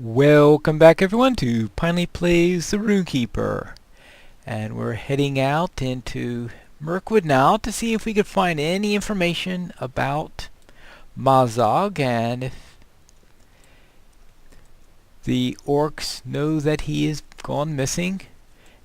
Welcome back everyone to Pinely Plays the Rune-keeper. And we're heading out into Mirkwood now to see if we could find any information about Mazog and if the orcs know that he is gone missing.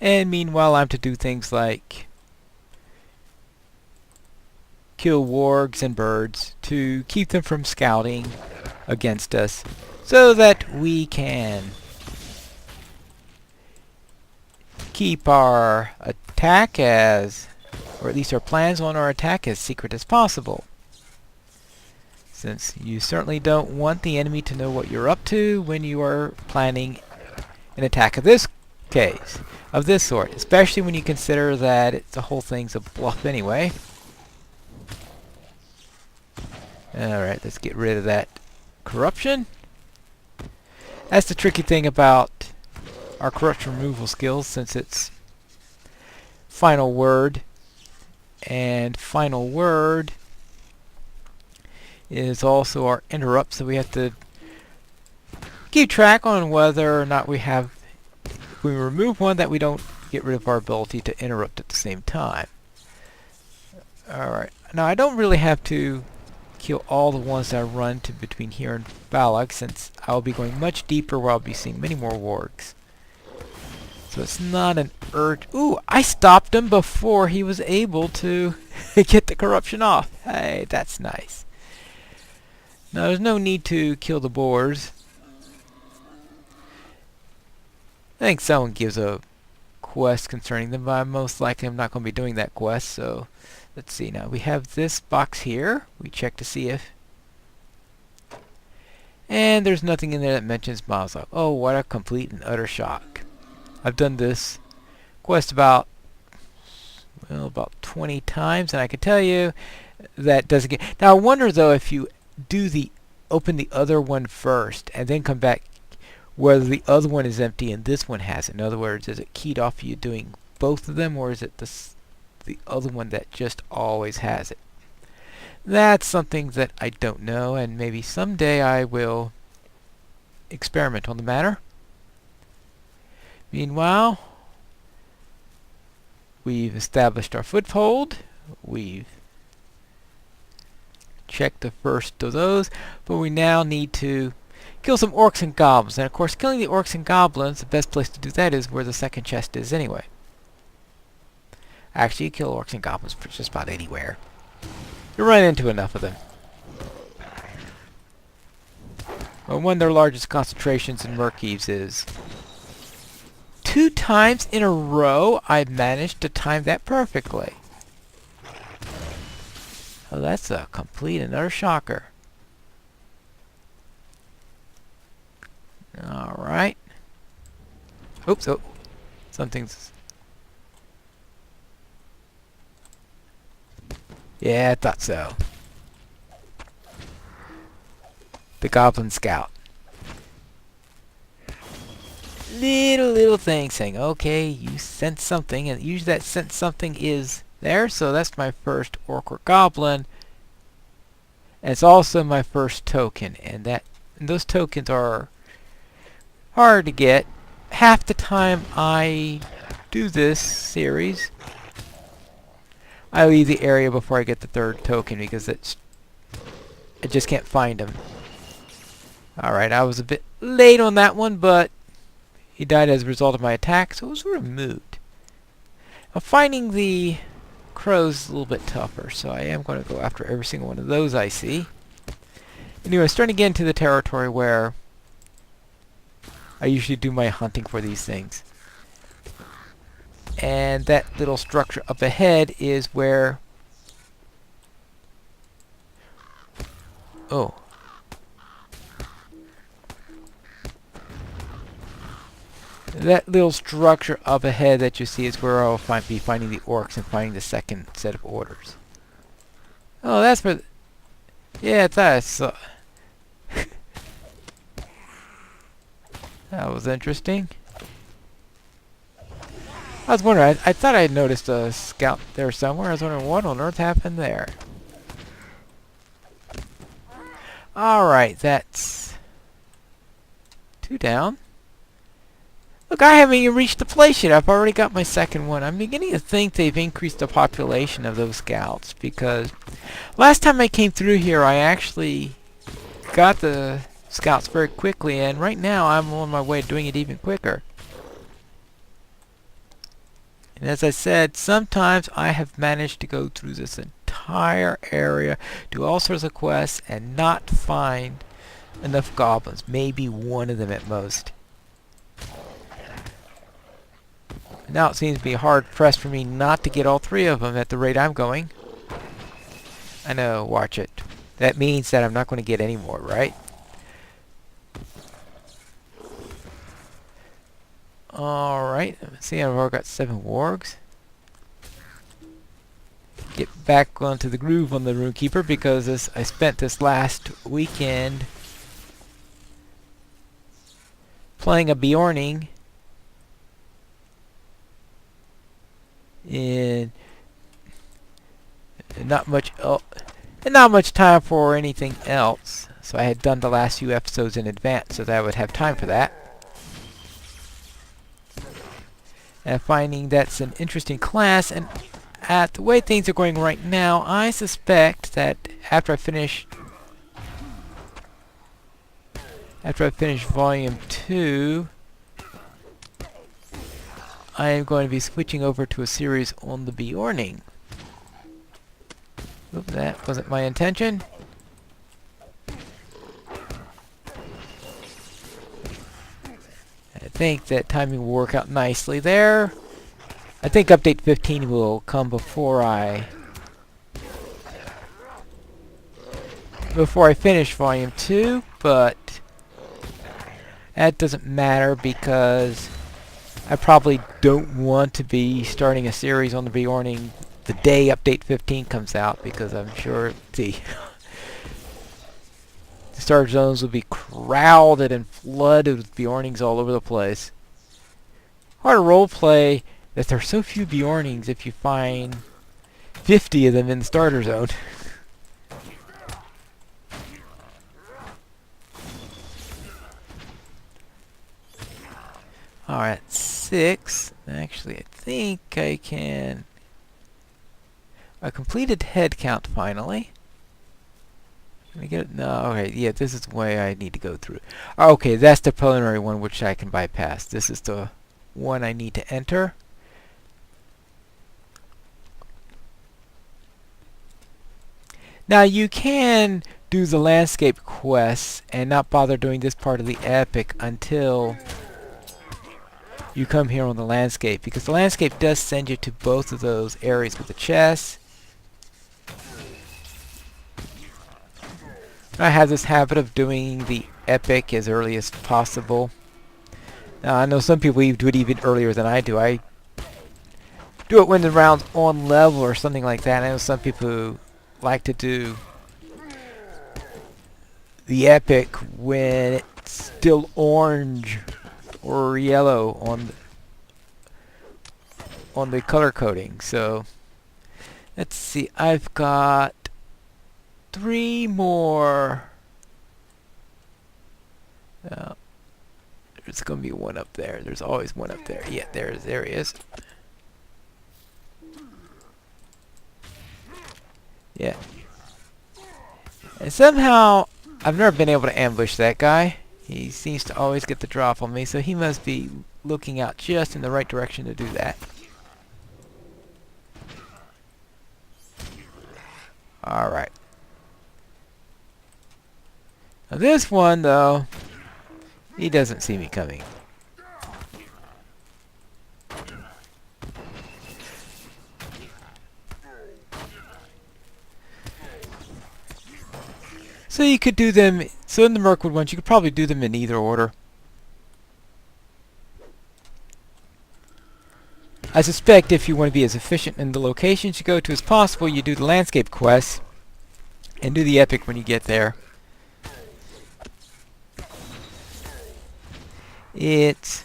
And meanwhile I'm to do things like kill wargs and birds to keep them from scouting against us, so that we can keep our attack or at least our plans on our attack as secret as possible. Since you certainly don't want the enemy to know what you're up to when you are planning an attack of this sort, especially when you consider that the whole thing's a bluff anyway. Alright, let's get rid of that corruption. That's the tricky thing about our corruption removal skills, since it's final word, and final word is also our interrupt, so we have to keep track on whether or not if we remove one, that we don't get rid of our ability to interrupt at the same time. Alright, now I don't really have to kill all the ones that I run to between here and Balak, since I'll be going much deeper where I'll be seeing many more wargs. So it's not an urge. Ooh, I stopped him before he was able to get the corruption off. Hey, that's nice. Now there's no need to kill the boars. I think someone gives a quest concerning them, but most likely I'm not going to be doing that quest, so let's see. Now we have this box here. We check to see if, and there's nothing in there that mentions Mazog. Oh, what a complete and utter shock. I've done this quest about 20 times, and I can tell you that doesn't get. Now I wonder though, if you open the other one first and then come back, whether the other one is empty and this one has it. In other words, is it keyed off you doing both of them, or is it the other one that just always has it? That's something that I don't know, and maybe someday I will experiment on the matter. Meanwhile, we've established our foothold. We've checked the first of those, but we now need to kill some orcs and goblins. And of course, killing the orcs and goblins, the best place to do that is where the second chest is anyway. Actually, you kill orcs and goblins just about anywhere. You run into enough of them. Well, one of their largest concentrations in Mirkwood is 2 times in a row I've managed to time that perfectly. Oh, that's a complete and utter shocker. Alright. Oops, oh. Something's... Yeah, I thought so. The Goblin Scout. Little thing saying, okay, you sent something, and usually that sent something is there, so that's my first orc or goblin. And it's also my first token, and those tokens are hard to get. Half the time I do this series, I leave the area before I get the third token, because I just can't find them. Alright, I was a bit late on that one, but he died as a result of my attack, so it was removed. Now, finding the crows is a little bit tougher, so I am going to go after every single one of those I see. Anyway, starting to get into the territory where I usually do my hunting for these things. And that little structure up ahead is where... Oh. That little structure up ahead that you see is where I'll be finding the orcs and finding the second set of orders. Oh, that's for... Yeah, I thought I saw... That was interesting. I was wondering, I thought I had noticed a scout there somewhere. I was wondering what on earth happened there. Alright, that's 2 down. Look, I haven't even reached the place yet. I've already got my second one. I'm beginning to think they've increased the population of those scouts, because last time I came through here, I actually got the scouts very quickly, and right now I'm on my way to doing it even quicker. And as I said, sometimes I have managed to go through this entire area, do all sorts of quests, and not find enough goblins. Maybe one of them at most. Now it seems to be hard pressed for me not to get all 3 of them at the rate I'm going. I know, watch it. That means that I'm not going to get any more, right? Alright, let's see, I've already got 7 wargs. Get back onto the groove on the rune-keeper, because I spent this last weekend playing a Bjorning and not much time for anything else. So I had done the last few episodes in advance so that I would have time for that. And finding that's an interesting class, and at the way things are going right now, I suspect that after I finish Volume 2, I am going to be switching over to a series on the Bjorning. Oops, that wasn't my intention. I think that timing will work out nicely there. I think update 15 will come before I finish Volume 2, but that doesn't matter because I probably don't want to be starting a series on the Bjorning the day update 15 comes out, because I'm sure the storage zones will be crowded and flooded with Bjornings all over the place. Hard to roleplay that there are so few Bjornings if you find 50 of them in the starter zone. Alright, 6. Actually, I think I can... I completed head count finally. Can I get it? No, okay, yeah, this is the way I need to go through. Okay, that's the preliminary one which I can bypass. This is the one I need to enter. Now you can do the landscape quests and not bother doing this part of the epic until you come here on the landscape, because the landscape does send you to both of those areas with the chests. I have this habit of doing the epic as early as possible. Now I know some people do it even earlier than I do. I do it when the round's on level or something like that. I know some people who like to do the epic when it's still orange or yellow on the color coding. So let's see, I've got 3 more. There's going to be one up there. There's always one up there. Yeah, there he is. Yeah. And somehow I've never been able to ambush that guy. He seems to always get the drop on me, so he must be looking out just in the right direction to do that. Alright. Now this one, though, he doesn't see me coming. So you could do them, so in the Mirkwood ones, you could probably do them in either order. I suspect if you want to be as efficient in the locations you go to as possible, you do the landscape quests and do the epic when you get there. It's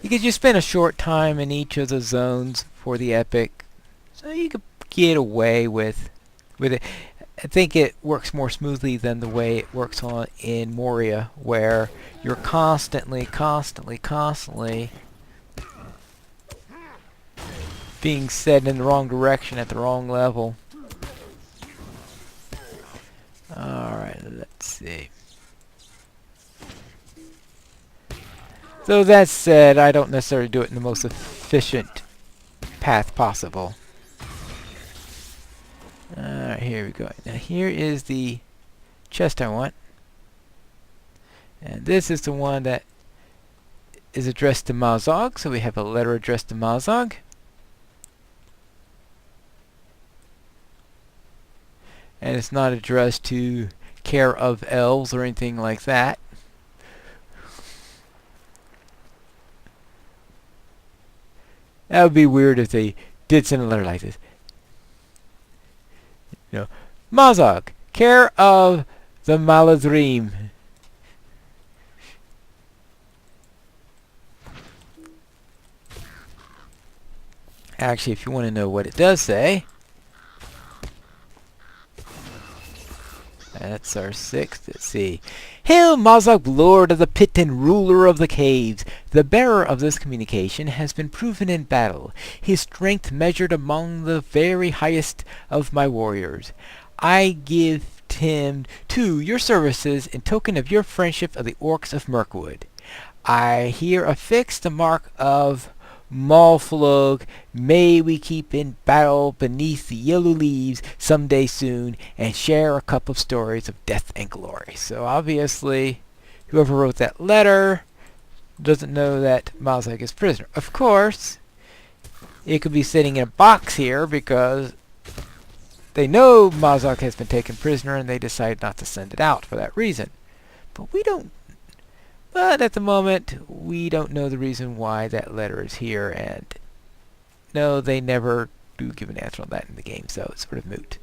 because you spend a short time in each of the zones for the epic, so you could get away with it. I think it works more smoothly than the way it works in Moria, where you're constantly being set in the wrong direction at the wrong level. Alright, let's see. So that said, I don't necessarily do it in the most efficient path possible. Alright, here we go. Now here is the chest I want. And this is the one that is addressed to Mazog, so we have a letter addressed to Mazog. And it's not addressed to care of elves or anything like that. That would be weird if they did send a letter like this. You know, Mazog, care of the Maladrim. Actually, if you want to know what it does say, that's our 6th. Let's see. Hail Mazog, Lord of the Pit and ruler of the caves. The bearer of this communication has been proven in battle, his strength measured among the very highest of my warriors. I give him to your services in token of your friendship of the orcs of Mirkwood. I here affix the mark of Malflog. May we keep in battle beneath the yellow leaves someday soon and share a cup of stories of death and glory. So obviously, whoever wrote that letter doesn't know that Mazog is prisoner. Of course, it could be sitting in a box here because they know Mazog has been taken prisoner and they decide not to send it out for that reason. But we don't. But at the moment, we don't know the reason why that letter is here, and no, they never do give an answer on that in the game, so it's sort of moot.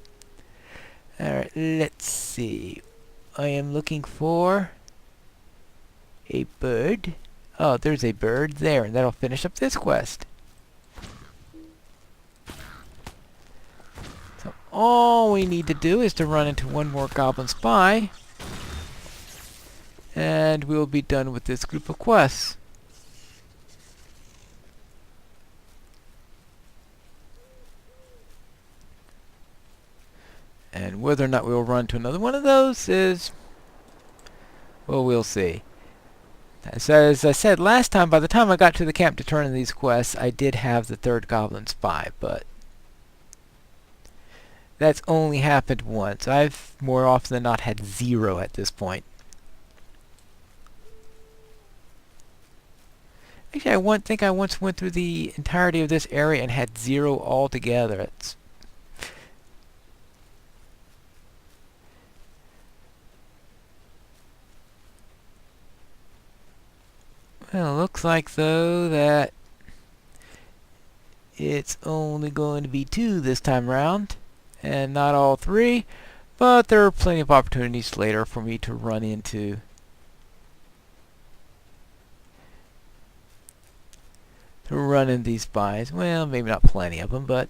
Alright, let's see. I am looking for a bird. Oh, there's a bird there, and that'll finish up this quest. So all we need to do is to run into one more goblin spy, and we'll be done with this group of quests. And whether or not we'll run to another one of those is, well, we'll see. So as I said last time, by the time I got to the camp to turn in these quests, I did have the 3rd goblin spy, but that's only happened once. I've more often than not had 0 at this point. Actually, I think I once went through the entirety of this area and had 0 altogether. It's well, it looks like though that it's only going to be 2 this time around, and not all 3. But there are plenty of opportunities later for me to run into these spies. Well, maybe not plenty of them, but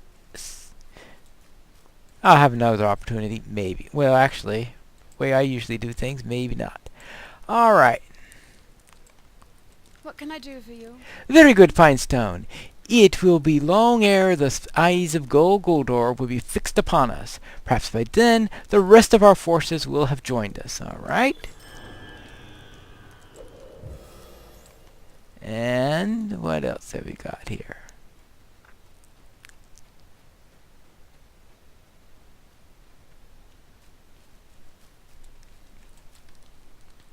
I'll have another opportunity, maybe. Well, actually, the way I usually do things, maybe not. Alright. What can I do for you? Very good, Finestone. It will be long ere the eyes of Goldor will be fixed upon us. Perhaps by then, the rest of our forces will have joined us. Alright? And what else have we got here?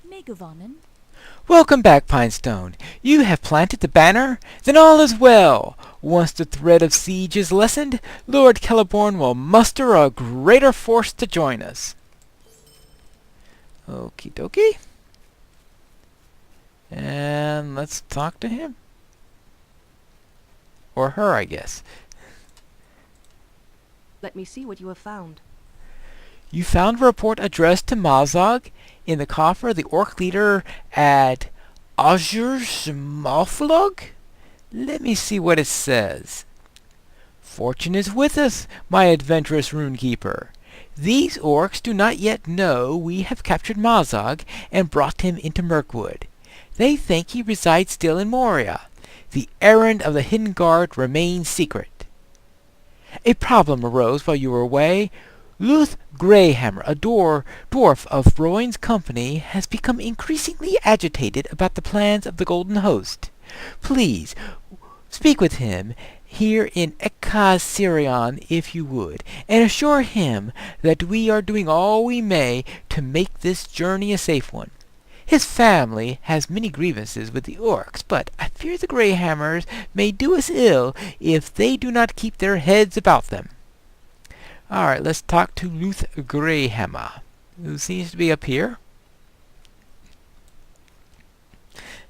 Megavonen. Welcome back, Pinestone. You have planted the banner? Then all is well. Once the threat of siege is lessened, Lord Celeborn will muster a greater force to join us. Okie dokie. And let's talk to him. Or her, I guess. Let me see what you have found. You found a report addressed to Mazog in the coffer of the orc leader at Azur's Malflog? Let me see what it says. Fortune is with us, my adventurous rune-keeper. These orcs do not yet know we have captured Mazog and brought him into Mirkwood. They think he resides still in Moria. The errand of the Hidden Guard remains secret. A problem arose while you were away. Luth Greyhammer, a dwarf of Rowan's company, has become increasingly agitated about the plans of the Golden Host. Please, speak with him here in Ekasirion if you would, and assure him that we are doing all we may to make this journey a safe one. His family has many grievances with the orcs, but I fear the Greyhammers may do us ill if they do not keep their heads about them. Alright, let's talk to Luth Greyhammer, who seems to be up here.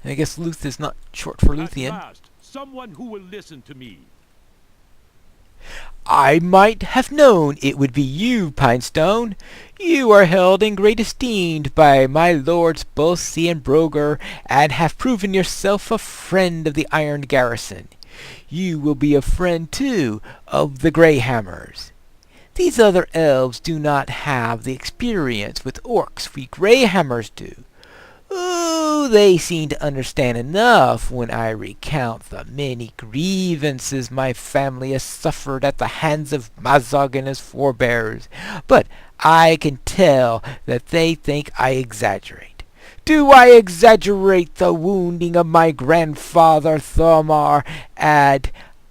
And I guess Luth is not short for Luthian. At last, someone who will listen to me. I might have known it would be you, Pinestone. You are held in great esteem by my lords Bolsey and Broger, and have proven yourself a friend of the Iron Garrison. You will be a friend, too, of the Greyhammers. These other elves do not have the experience with orcs we Greyhammers do. Ooh, they seem to understand enough when I recount the many grievances my family has suffered at the hands of Mazog and his forebears. But I can tell that they think I exaggerate. Do I exaggerate the wounding of my grandfather Thomar at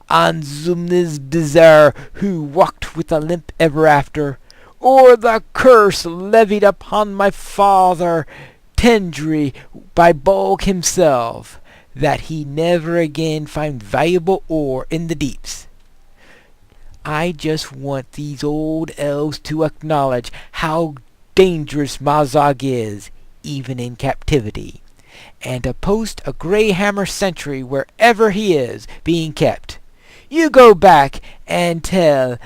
Anzumnizbizar, who walked with a limp ever after, or the curse levied upon my father Tendry by Bolg himself, that he never again find valuable ore in the deeps? I just want these old elves to acknowledge how dangerous Mazog is, even in captivity, and to post a Greyhammer sentry wherever he is being kept. You go back and tell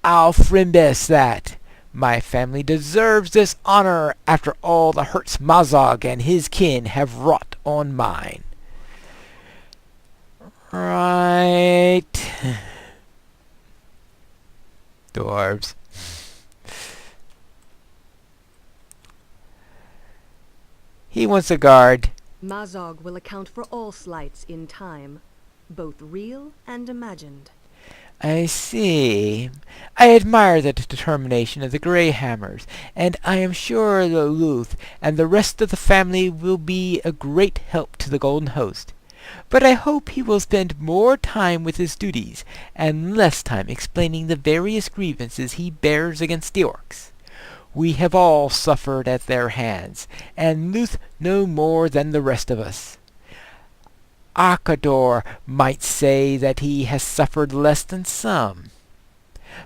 Alfrimbes that my family deserves this honor after all the hurts Mazog and his kin have wrought on mine. Right. Dwarves. He wants a guard. Mazog will account for all slights in time, both real and imagined. I see. I admire the determination of the Greyhammers, and I am sure the Luth and the rest of the family will be a great help to the Golden Host. But I hope he will spend more time with his duties, and less time explaining the various grievances he bears against the orcs. We have all suffered at their hands, and Luth no more than the rest of us. Akador might say that he has suffered less than some.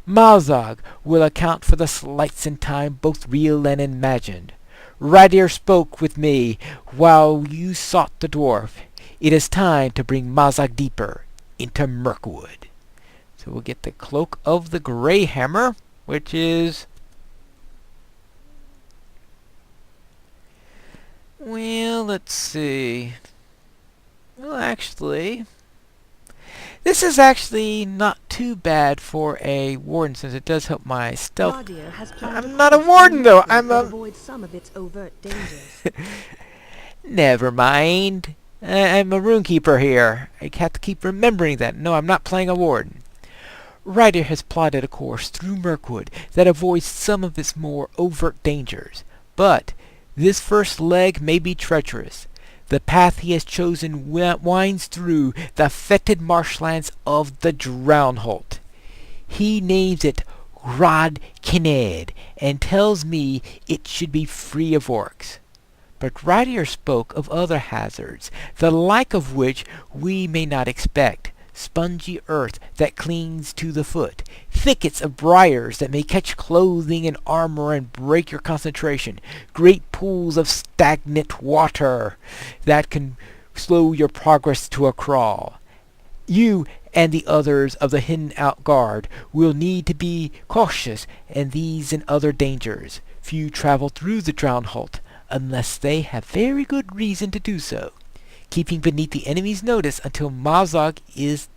Mazog will account for the slights in time, both real and imagined. Radir spoke with me while you sought the dwarf. It is time to bring Mazog deeper into Mirkwood. So we'll get the Cloak of the Greyhammer, which is... well, let's see. Well, actually, this is actually not too bad for a warden, since it does help my stealth. I'm not a warden, though. I'm a... avoid some of its overt dangers. Never mind. I'm a rune-keeper here. I have to keep remembering that. No, I'm not playing a warden. Ryder has plotted a course through Mirkwood that avoids some of its more overt dangers. But this first leg may be treacherous. The path he has chosen winds through the fetid marshlands of the Drownholt. He names it Grod Kined, and tells me it should be free of orcs. But Ryder spoke of other hazards, the like of which we may not expect. Spongy earth that clings to the foot, thickets of briars that may catch clothing and armor and break your concentration, great pools of stagnant water that can slow your progress to a crawl. You and the others of the Hidden Out Guard will need to be cautious in these and other dangers. Few travel through the Drownholt unless they have very good reason to do so, keeping beneath the enemy's notice until Mazog is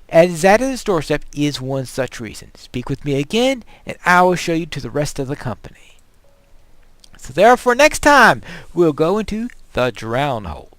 As that at his doorstep is one such reason. Speak with me again, and I will show you to the rest of the company. So therefore next time, we'll go into the drown hole.